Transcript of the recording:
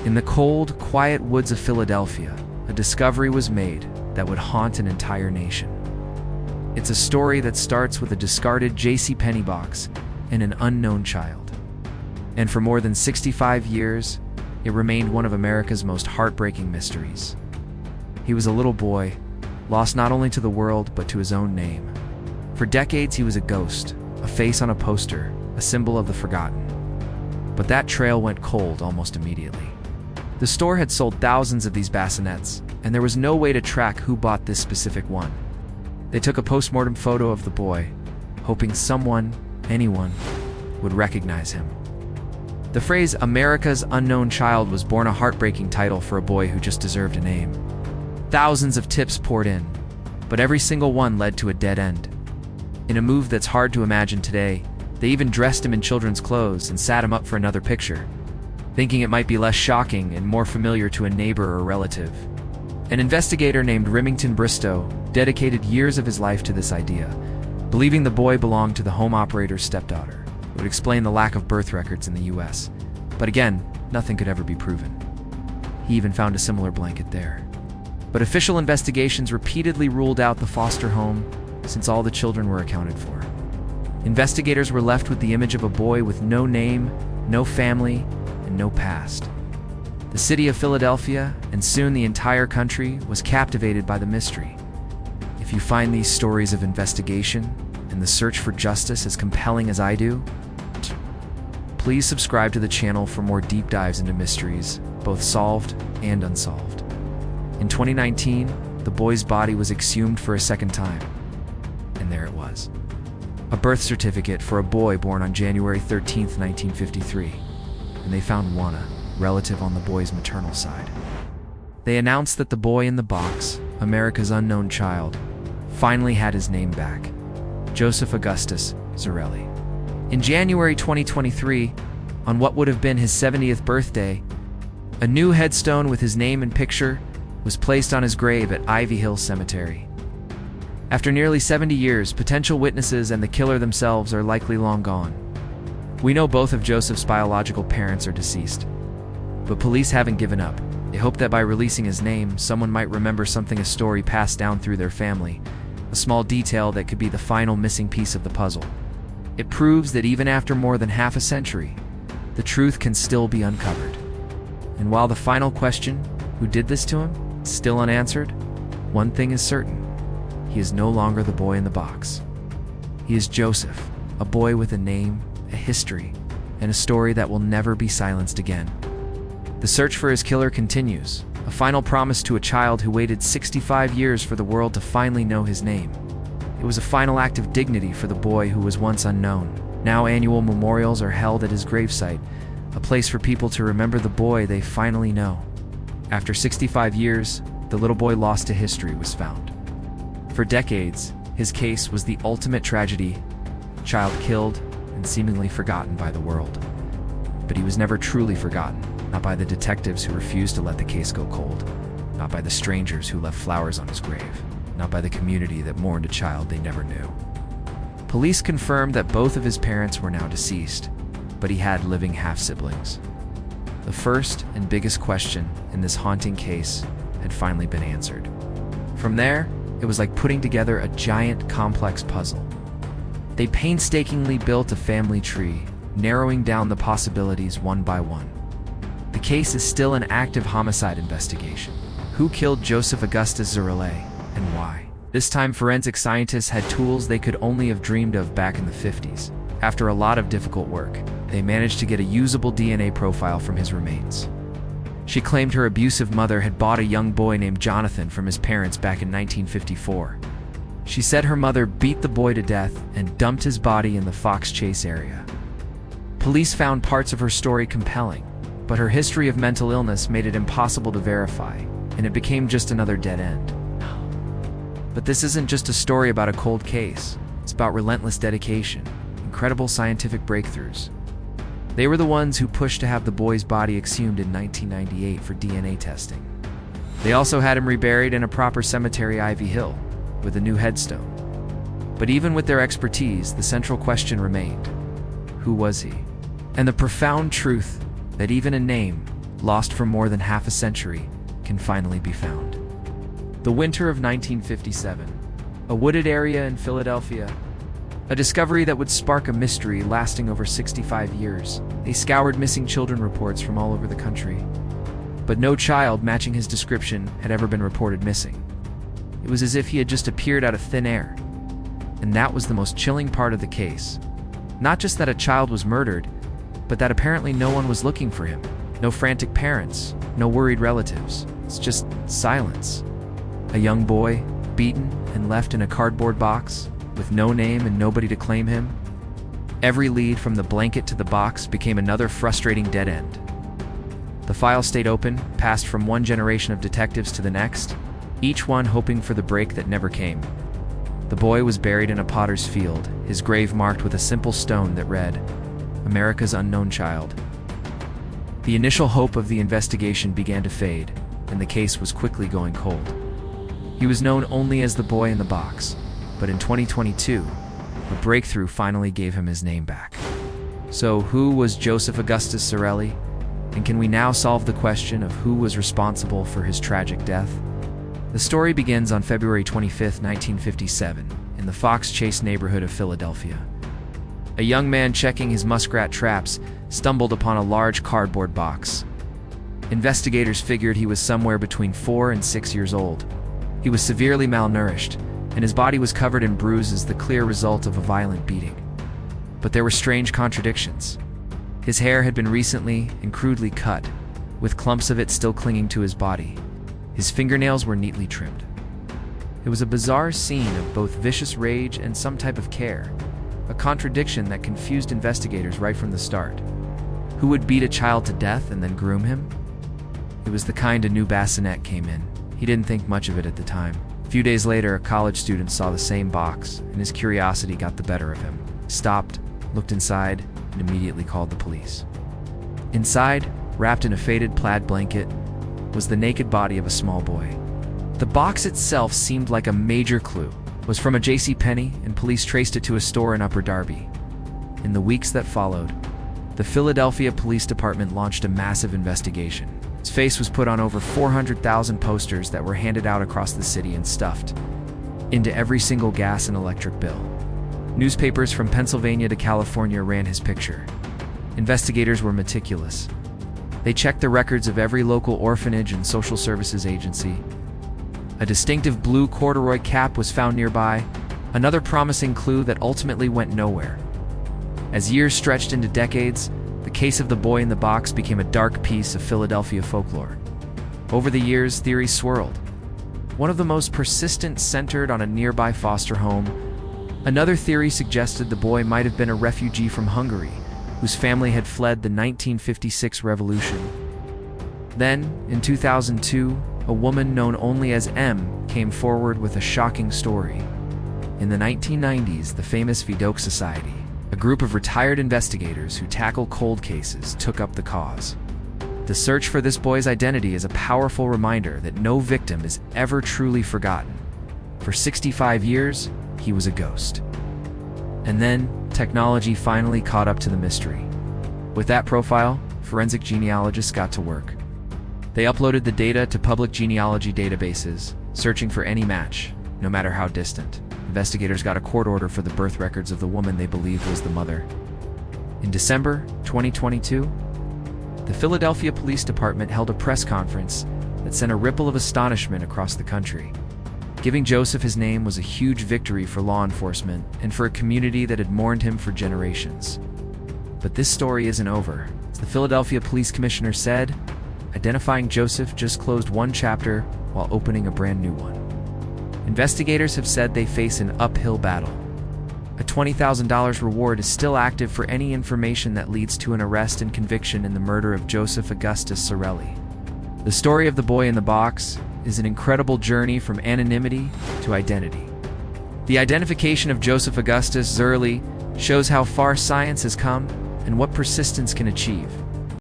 In the cold, quiet woods of Philadelphia, a discovery was made that would haunt an entire nation. It's a story that starts with a discarded JCPenney box and an unknown child. And for more than 65 years, it remained one of America's most heartbreaking mysteries. He was a little boy, lost not only to the world but to his own name. For decades he was a ghost, a face on a poster, a symbol of the forgotten. But that trail went cold almost immediately. The store had sold thousands of these bassinets, and there was no way to track who bought this specific one. They took a postmortem photo of the boy, hoping someone, anyone, would recognize him. The phrase "America's unknown child" was born a heartbreaking title for a boy who just deserved a name. Thousands of tips poured in, but every single one led to a dead end. In a move that's hard to imagine today, they even dressed him in children's clothes and sat him up for another picture, thinking it might be less shocking and more familiar to a neighbor or relative. An investigator named Remington Bristow dedicated years of his life to this idea, believing the boy belonged to the home operator's stepdaughter. It would explain the lack of birth records in the US. But again, nothing could ever be proven. He even found a similar blanket there. But official investigations repeatedly ruled out the foster home, since all the children were accounted for. Investigators were left with the image of a boy with no name, no family, and no past. The city of Philadelphia, and soon the entire country, was captivated by the mystery. If you find these stories of investigation and the search for justice as compelling as I do, please subscribe to the channel for more deep dives into mysteries, both solved and unsolved. In 2019, the boy's body was exhumed for a second time, and there it was. A birth certificate for a boy born on January 13, 1953, and they found Juana, relative on the boy's maternal side. They announced that the boy in the box, America's unknown child, finally had his name back: Joseph Augustus Zarelli. In January 2023, on what would have been his 70th birthday, a new headstone with his name and picture was placed on his grave at Ivy Hill Cemetery. After nearly 70 years, potential witnesses and the killer themselves are likely long gone. We know both of Joseph's biological parents are deceased, but police haven't given up. They hope that by releasing his name, someone might remember something, a story passed down through their family, a small detail that could be the final missing piece of the puzzle. It proves that even after more than half a century, the truth can still be uncovered. And while the final question, who did this to him, is still unanswered, one thing is certain: he is no longer the boy in the box. He is Joseph, a boy with a name, a history, and a story that will never be silenced again. The search for his killer continues, a final promise to a child who waited 65 years for the world to finally know his name. It was a final act of dignity for the boy who was once unknown. Now annual memorials are held at his gravesite, a place for people to remember the boy they finally know. After 65 years, the little boy lost to history was found. For decades, his case was the ultimate tragedy: child killed and seemingly forgotten by the world. But he was never truly forgotten, not by the detectives who refused to let the case go cold, not by the strangers who left flowers on his grave, not by the community that mourned a child they never knew. Police confirmed that both of his parents were now deceased, but he had living half-siblings. The first and biggest question in this haunting case had finally been answered. From there, it was like putting together a giant, complex puzzle. They painstakingly built a family tree, narrowing down the possibilities one by one. The case is still an active homicide investigation. Who killed Joseph Augustus Zarelli, and why? This time, forensic scientists had tools they could only have dreamed of back in the 50s. After a lot of difficult work, they managed to get a usable DNA profile from his remains. She claimed her abusive mother had bought a young boy named Jonathan from his parents back in 1954. She said her mother beat the boy to death and dumped his body in the Fox Chase area. Police found parts of her story compelling, but her history of mental illness made it impossible to verify, and it became just another dead end. But this isn't just a story about a cold case. It's about relentless dedication, incredible scientific breakthroughs. They were the ones who pushed to have the boy's body exhumed in 1998 for DNA testing. They also had him reburied in a proper cemetery, Ivy Hill, with a new headstone. But even with their expertise, the central question remained: who was he? And the profound truth that even a name, lost for more than half a century, can finally be found. The winter of 1957. A wooded area in Philadelphia. A discovery that would spark a mystery lasting over 65 years. They scoured missing children reports from all over the country. But no child matching his description had ever been reported missing. It was as if he had just appeared out of thin air. And that was the most chilling part of the case. Not just that a child was murdered, but that apparently no one was looking for him. No frantic parents, no worried relatives. It's just silence. A young boy, beaten and left in a cardboard box, with no name and nobody to claim him. Every lead from the blanket to the box became another frustrating dead end. The file stayed open, passed from one generation of detectives to the next, each one hoping for the break that never came. The boy was buried in a potter's field, his grave marked with a simple stone that read, "America's unknown child." The initial hope of the investigation began to fade, and the case was quickly going cold. He was known only as the boy in the box, but in 2022, a breakthrough finally gave him his name back. So who was Joseph Augustus Sorelli? And can we now solve the question of who was responsible for his tragic death? The story begins on February 25, 1957, in the Fox Chase neighborhood of Philadelphia. A young man checking his muskrat traps stumbled upon a large cardboard box. Investigators figured he was somewhere between 4 and 6 years old. He was severely malnourished, and his body was covered in bruises, the clear result of a violent beating. But there were strange contradictions. His hair had been recently and crudely cut, with clumps of it still clinging to his body. His fingernails were neatly trimmed. It was a bizarre scene of both vicious rage and some type of care, a contradiction that confused investigators right from the start. Who would beat a child to death and then groom him? It was the kind a new bassinet came in. He didn't think much of it at the time. A few days later, a college student saw the same box, and his curiosity got the better of him. He stopped, looked inside, and immediately called the police. Inside, wrapped in a faded plaid blanket, was the naked body of a small boy. The box itself seemed like a major clue. It was from a JCPenney, and police traced it to a store in Upper Darby. In the weeks that followed, the Philadelphia Police Department launched a massive investigation. His face was put on over 400,000 posters that were handed out across the city and stuffed into every single gas and electric bill. Newspapers from Pennsylvania to California ran his picture. Investigators were meticulous. They checked the records of every local orphanage and social services agency. A distinctive blue corduroy cap was found nearby, another promising clue that ultimately went nowhere. As years stretched into decades, the case of the boy in the box became a dark piece of Philadelphia folklore. Over the years, theories swirled. One of the most persistent centered on a nearby foster home. Another theory suggested the boy might have been a refugee from Hungary, whose family had fled the 1956 revolution. Then, in 2002, a woman known only as M came forward with a shocking story. In the 1990s, the famous Vidocq Society, a group of retired investigators who tackle cold cases, took up the cause. The search for this boy's identity is a powerful reminder that no victim is ever truly forgotten. For 65 years, he was a ghost. And then, technology finally caught up to the mystery. With that profile, forensic genealogists got to work. They uploaded the data to public genealogy databases, searching for any match, no matter how distant. Investigators got a court order for the birth records of the woman they believed was the mother. In December 2022, the Philadelphia Police Department held a press conference that sent a ripple of astonishment across the country. Giving Joseph his name was a huge victory for law enforcement and for a community that had mourned him for generations. But this story isn't over. As the Philadelphia Police Commissioner said, identifying Joseph just closed one chapter while opening a brand new one. Investigators have said they face an uphill battle. A $20,000 reward is still active for any information that leads to an arrest and conviction in the murder of Joseph Augustus Sorelli. The story of the boy in the box is an incredible journey from anonymity to identity. The identification of Joseph Augustus Sorelli shows how far science has come and what persistence can achieve.